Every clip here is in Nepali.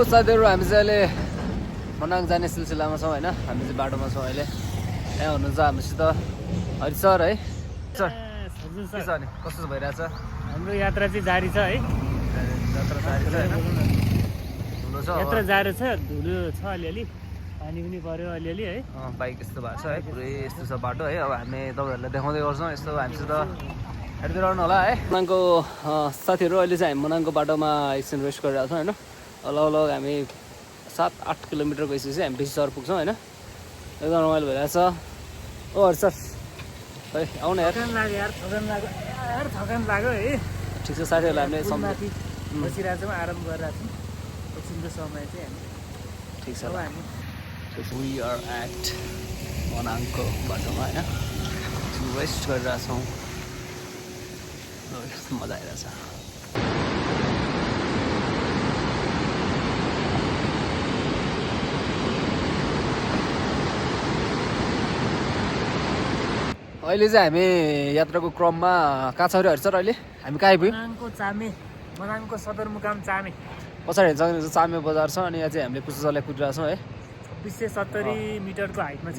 साथीहरु हामी चाहिँ अहिले मनाङ जाने सिलसिलामा छौँ हैन हामी चाहिँ बाटोमा छौँ अहिले यहाँ हुनुहुन्छ हामीसित हरि सर है सर के छ अनि कस्तो भइरहेछ हाम्रो यात्रा चाहिँ जारी छ है यात्रा जारी छ हैन धुलो छ यात्रा जारी छ धुलो छ अलिअलि पानी पनि पर्यो अलिअलि है बाइक यस्तो भएको छ है पुरै यस्तो छ बाटो है अब हामी तपाईहरुलाई देखाउँदै गर्छौँ यस्तो हामीसित हेर्दै रहनु होला है मनाङको साथीहरु अहिले चाहिँ हामी मनाङको बाटोमा एकछिन रेस्ट गरिरहेको छौँ हैन अलग हामी 7-8 किलोमिटर गइसकेपछि हामी बेसी सहर पुग्छौँ हैन एकदम रमाइलो भइरहेछ ओ हरि सर खै आउन यार थकान लाग्यो है ठिक छ साथीहरुलाई हामीले सम्झाथि बसिरहेको छौँ आराम गरिरहेको छौँ एकछिनको समय चाहिँ हामी ठिक छ हामी वी आर एट मनाङको बाटोमा हैन रेस्ट गरिरहेछौँ मजा आइरहेछ अहिले चाहिँ हामी यात्राको क्रममा कहाँ छ अरे हरि सर अहिले हामी कहाँ आइपुग्यौँ मनाङको सदरमुकाम चामे पछाडि हेर्छ चामे बजार छ अनि यहाँ चाहिँ हामीले कुचुचाले कुदिरहेको छौँ है 270 मिटरको हाइटमा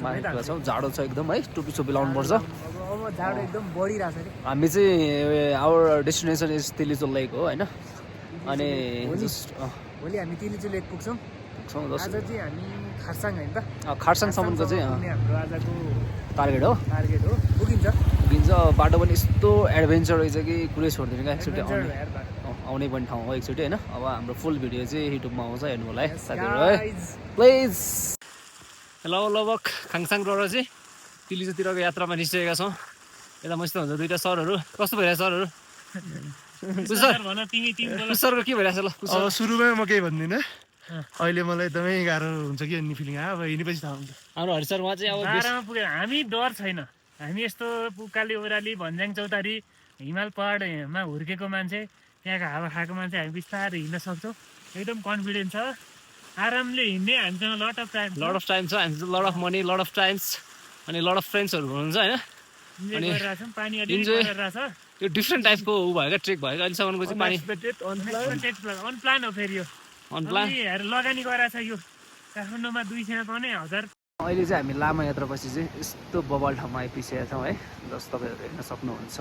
छौँ जाडो छ एकदम है टोपी सोपी लाउनु पर्छ अब जाडो एकदम बढिरहेछ अरे हामी चाहिँ आवर डेस्टिनेसन इज तिलिचो लेक हो होइन अनि भोलि हामी तिलिचो लेक पुग्छौँ आज चाहिँ हामी खरसाङ होइन त खरसाङसम्मको चाहिँ हाम्रो आजको टार्गेट हो पुगिन्छ बाटो पनि यस्तो एडभेन्चर रहेछ कि कुरै छोड्दैन क्या एकचोटि आउने पनि ठाउँ हो एकचोटि होइन अब हाम्रो फुल भिडियो चाहिँ युट्युबमा आउँछ हेर्नु होला है साथीहरू है प्लिज लगभग खाङसाङ रोड चाहिँ तिलिचोतिरको यात्रामा निस्केका छौँ यता मस्त हुन्छ दुईवटा सरहरू कस्तो भइरहेछ सरहरू सरको के भइरहेछ ल अब सुरुमै म केही भन्दिनँ अहिले मलाई एकदमै गाह्रो हुन्छ कि अन्य फिलिङ आयो अब हिँडेपछि थाहा हुन्छ हाम्रो हरि सर उहाँ चाहिँ अब बाह्रमा पुगेर हामी डर छैन हामी यस्तो उकाली ओह्राली भन्ज्याङ चौतारी हिमाल पहाडमा हुर्केको मान्छे त्यहाँको हावा खाएको मान्छे हामी बिस्तारै हिँड्न सक्छौँ एकदम कन्फिडेन्स छ आरामले हिँड्ने हामीसँग लट अफ टाइम छ हामीसँग lot of money lot of times अनि लट अफ फ्रेन्ड्सहरू हुनुहुन्छ होइन अनि पानी अलिक यो डिफ्रेन्ट टाइपको ऊ भयो क्या ट्रेक भयो क्या अहिलेसम्मको चाहिँ पानी अनप्लान हो फेरि यो लगानी गराएको छ यो काठमाडौँमा 200 पाउने 1000 अहिले चाहिँ हामी लामो यात्रापछि चाहिँ यस्तो बबाल ठाउँमा आइपुगेका छौँ है जस तपाईँहरू हेर्न सक्नुहुन्छ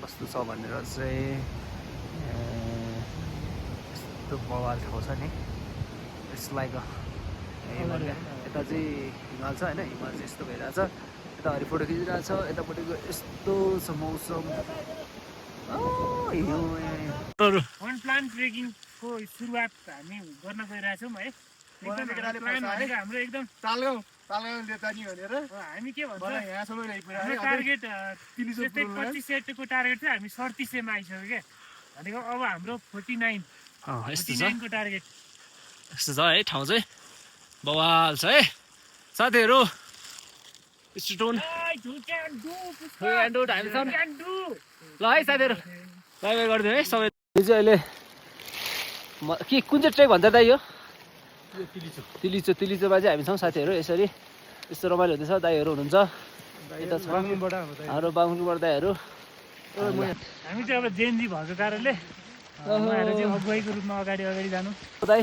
कस्तो छ भनेर चाहिँ यस्तो बबाल ठाउँ छ नि इट्स लाइक यता चाहिँ हिमाल छ होइन हिमाल चाहिँ यस्तो भइरहेछ यता हरि फोटो खिचिरहेछ यतापट्टिको यस्तो छ मौसम अनप्लान ट्रेकिङको सुरुवात हामी गर्न गइरहेछौँ है हाम्रो एकदम हामी के भन्छ टार्गेट 25 सेटको टार्गेट चाहिँ हामी 37 मा आइसक्यो क्या भनेको अब हाम्रो 49 को टार्गेट यस्तो छ है ठाउँ चाहिँ बवाल छ है साथीहरू स्टोन ल है साथीहरू बाई बाई गरिदिनु है समय चाहिँ अहिले के कुन चाहिँ ट्रेक भन्छ त यो तिलिचोमा चाहिँ हामी छौँ साथीहरू यसरी यस्तो रमाइलो हुँदैछ दाईहरू हुनुहुन्छ यता छ हाम्रो बाङ्गुरबाट दाईहरू हामी चाहिँ अब जेएनजी भएको कारणले अगुवाईको रूपमा अगाडि जानु दाई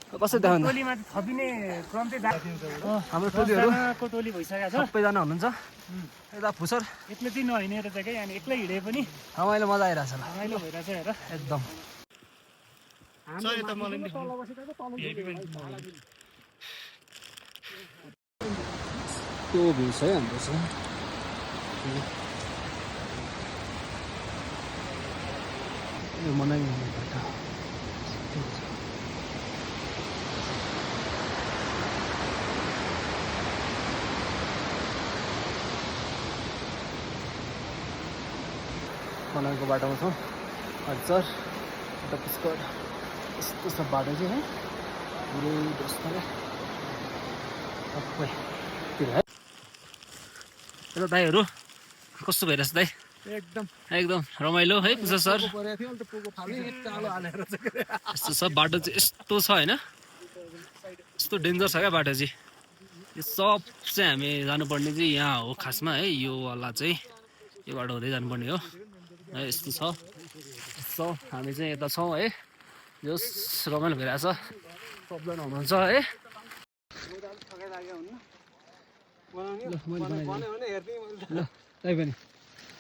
कसरी देखाउनु टोलीमा थपिने क्रम चाहिँ हाम्रो टोलीहरू टोली भइसकेको छ सबैजना हुनुहुन्छ यता फुसर एक्लै चाहिँ नहिँडेर चाहिँ क्या अनि एक्लै हिँडे पनि रमाइलो मजा आइरहेछ रमाइलो भइरहेछ हेर एकदम त्यो भ्यू छ है हाम्रो चाहिँ यो मनाङ मनाङको बाटोमा छौँ हजुर यता पुष्कर यस्तो छ बाटो चाहिँ है पुरै दोस्तले सबै है यता दाईहरू कस्तो भइरहेछ दाई एकदम रमाइलो है पुजा सर यस्तो छ बाटो चाहिँ यस्तो छ होइन यस्तो डेन्जर छ क्या बाटो चाहिँ यो सब चाहिँ हामी जानुपर्ने चाहिँ यहाँ हो खासमा है यो वाला चाहिँ यो बाटो हुँदै जानुपर्ने हो यस्तो छ सो हामी चाहिँ यता छौँ है जस रमाइलो भइरहेछ सबजना हुनुहुन्छ है ल मैले बनाइदिएँ ल त्यही पनि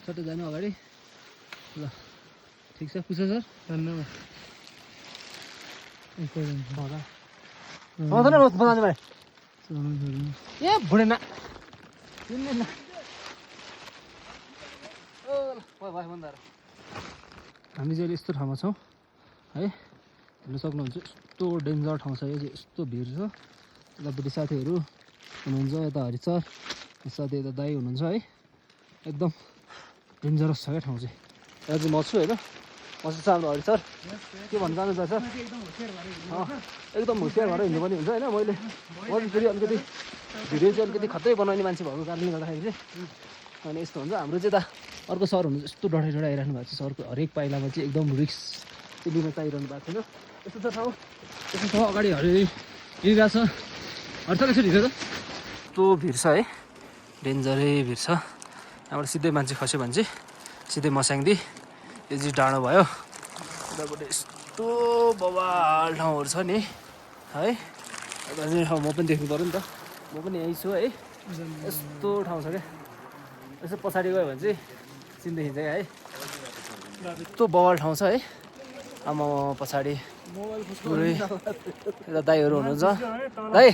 सट्टै जानु अगाडि ल ठिक छ पुछ सर धन्यवाद ए भुडेन हामी चाहिँ यस्तो ठाउँमा छौँ है हेर्न सक्नुहुन्छ यस्तो डेन्जर ठाउँ छ यो चाहिँ यस्तो भिड छ यतापट्टि साथीहरू हुनुहुन्छ यता हरिसर साथी यता दाई हुनुहुन्छ है एकदम डेन्जरस छ क्या ठाउँ चाहिँ यहाँ चाहिँ म छु होइन म चाहिँ हाम्रो हरिसर के भन्न चाहनुहुन्छ सर एकदम होसियार भएर हिँड्नु पनि हुन्छ होइन मैले फेरि अलिकति भिडियो चाहिँ अलिकति खत्रै बनाउने मान्छे भएको कारणले गर्दाखेरि चाहिँ अनि यस्तो हुन्छ हाम्रो चाहिँ त अर्को सर हुनुहुन्छ यस्तो डढाइ आइरहनु भएको छ सरको हरेक पाइलामा चाहिँ एकदम रिक्स चाहिँ लिन चाहिरहनु भएको छैन यस्तो छ ठाउँ यस्तो ठाउँ अगाडि हिँडिरहेको छ हरिसर एकचोटि हिँड्यो त यस्तो भिड छ है डेन्जरै भिड छ यहाँबाट सिधै मान्छे खस्यो भने चाहिँ सिधै मस्याङदी यो चाहिँ डाँडो भयो यतापट्टि यस्तो बवाल ठाउँहरू छ नि है यता चाहिँ ठाउँ म पनि देख्नु पऱ्यो नि त म पनि यहीँ छु है यस्तो ठाउँ छ क्या यसो पछाडि गयो भने चाहिँ चिन्देखि चाहिँ है यस्तो बवाल ठाउँ छ है आमा पछाडि पुरै यता दाईहरू हुनुहुन्छ दाई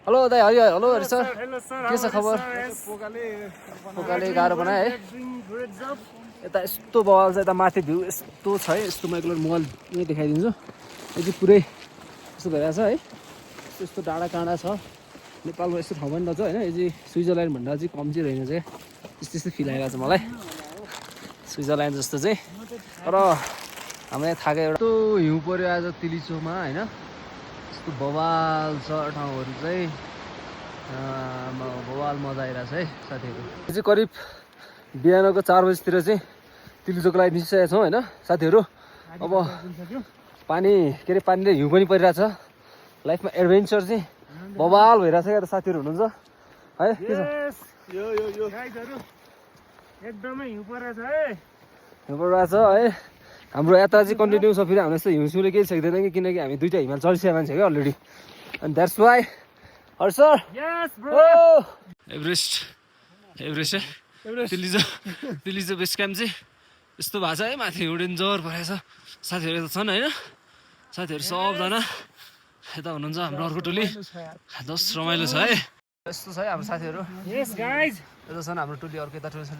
हेलो दाई हेलो हरि सर के छ खबर पोकाले गाह्रो बनायो है यता यस्तो बवाल छ यता माथि भ्यू यस्तो छ है यस्तो म एकलो मोबाइल यहीँ देखाइदिन्छु यो चाहिँ पुरै यस्तो भइरहेछ है यस्तो डाँडा काँडा छ नेपालमा यस्तो ठाउँ पनि रहेछ होइन यो चाहिँ स्विजरल्यान्ड भन्दा चाहिँ कम चाहिँ रहेन चाहिँ यस्तो फिल आइरहेको छ मलाई स्विजरल्यान्ड जस्तो चाहिँ तर हामीलाई थाहा एउटा हिउँ पऱ्यो आज तिलिचोमा होइन यस्तो बवाल छ ठाउँहरू चाहिँ बवाल मजा आइरहेछ है साथीहरू यो चाहिँ करिब बिहानको 4 बजीतिर चाहिँ तिलिचोको लागि निस्किसकेका छौँ होइन साथीहरू अब पानी के अरे पानीले हिउँ पनि परिरहेछ लाइफमा एडभेन्चर चाहिँ बवाल भइरहेछ क्या त साथीहरू हुनुहुन्छ है के छ एकदमै हिउँ परेछ है हिउँ परिरहेछ है हाम्रो यात्रा चाहिँ कन्टिन्यू छ फेरि हाम्रो यस्तो हिउँसिउँले केही छैदैन कि किनकि हामी 2टा हिमाल चढिसकेको मान्छे क्या अलरेडी अनि द्याट्स वाइ हर sir Everest Tilicho base camp चाहिँ यस्तो भएको छ है माथि डेन्जर भइरहेछ साथीहरू यता छन् होइन साथीहरू सबजना यता हुनुहुन्छ हाम्रो अर्को टोली जस रमाइलो छ है यस्तो छ है हाम्रो साथीहरू यता छन् हाम्रो टोली अर्को यता टोली छन्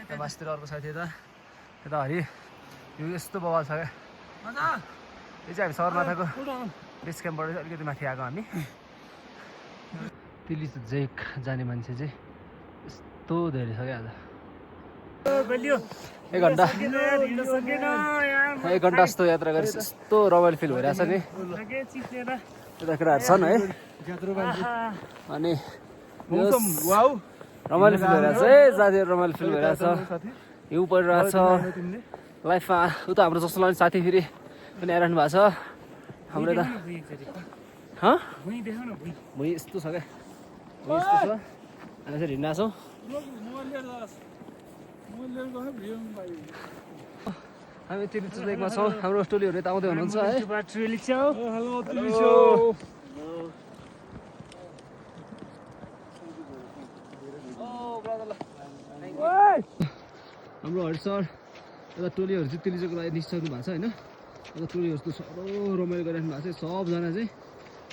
यता मासतिर अर्को साथी यता हरि यो यस्तो बवाल छ क्या यो चाहिँ हामी सगरमाथाको बेस क्याम्पबाट चाहिँ अलिकति माथि आएको हामी तिलिचो जेक जाने मान्छे चाहिँ यस्तो धेरै छ क्या आज 1 घन्टा 1 घन्टा जस्तो यात्रा गरेपछि यस्तो रमाइलो फिल भइरहेछ नि यता केटाहरू छन् है अनि रमाइलो फिल भइरहेछ है साथीहरू रमाइलो फिल भइरहेछ हिउँ परिरहेछ लाइफमा उता हाम्रो जस्तो लाग्ने साथी फेरि पनि आइरहनु भएको छ हाम्रो यता भुइँ यस्तो छ क्या भुइँ यस्तो छ हामी चाहिँ हिँड्न छौँ हामी तिलिचो लेकमा छौँ हाम्रो टोलीहरू यता आउँदै हुनुहुन्छ है हाम्रो हरिसर यता टोलीहरू चाहिँ तिलिचोको लागि निस्किसक्नु भएको छ होइन यता टोलीहरू त साह्रो रमाइलो गरिराख्नु भएको छ सबजना चाहिँ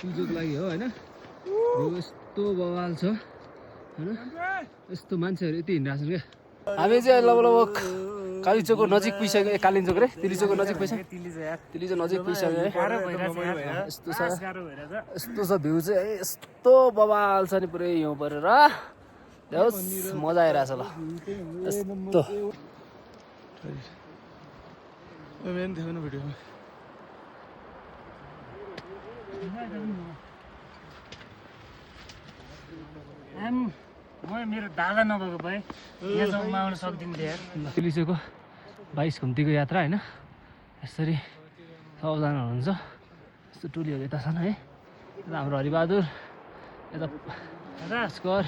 तिलिचोको लागि हो होइन यस्तो बवाल छ होइन यस्तो मान्छेहरू यति हिँडिरहेको छन् क्या हामी चाहिँ लगभग कालिचोकको नजिक पुगिसक्यो कालिचोक रे तिलिचोकको नजिक पुगिसक्यो तिलिचो नजिक पुगिसक्यो यस्तो छ यस्तो छ भ्यू चाहिँ है यस्तो बवाल छ नि पुरै हिउँ परेर मजा आइरहेछ ल यस्तो मेरो दादा नभएको भए यहाँसम्म आउन सक्दिनँ यार तिलिचोको 22 घुम्तीको यात्रा होइन यसरी सबजना हुनुहुन्छ यस्तो टोलीहरू यता छन् है यता हाम्रो हरिबहादुर यता राजकर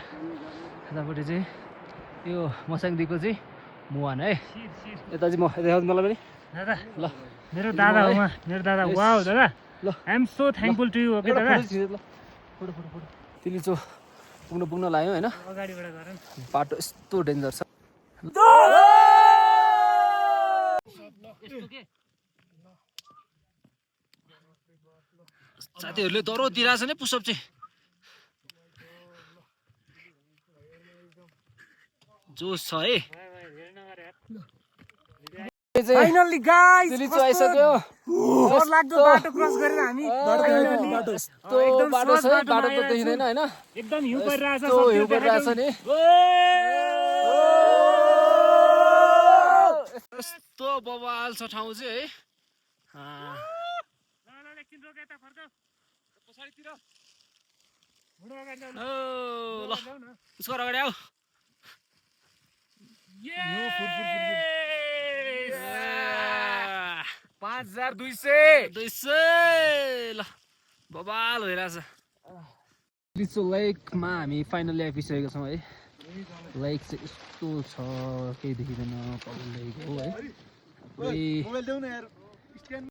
यतापट्टि चाहिँ यो मस्याङदीको चाहिँ मुहान है यता चाहिँ म देखाउँछु मलाई पनि दादा ल मेरो दादा हो उहाँ मेरो दादा वाउ दादा ल। I am so thankful to you okay दादा तिलीचो पुग्न लाग्यो होइन अगाडिबाट गर न बाटो यस्तो डेन्जर छ साथीहरूले दरो दिइरहेछ नि पुसअप चाहिँ जोस छ है फाइनली गाइस तिलीचो आइसक्यो लाग्दो बाटो क्रस गरेर हामी यस्तो बाटो छ है बाटो त देखिँदैन होइन एकदम हिउँ परिरहेछ यस्तो हिउँ परिरहेछ नि यस्तो बवाल छ ठाउँ चाहिँ है ल उसको अगाडि आऊ 5200 ल बवाल भइरहेछ लिचो लेकमा हामी फाइनली आइपुगिसकेको छौँ है लेक चाहिँ यस्तो छ केही देखिँदैन पगल लेक हो है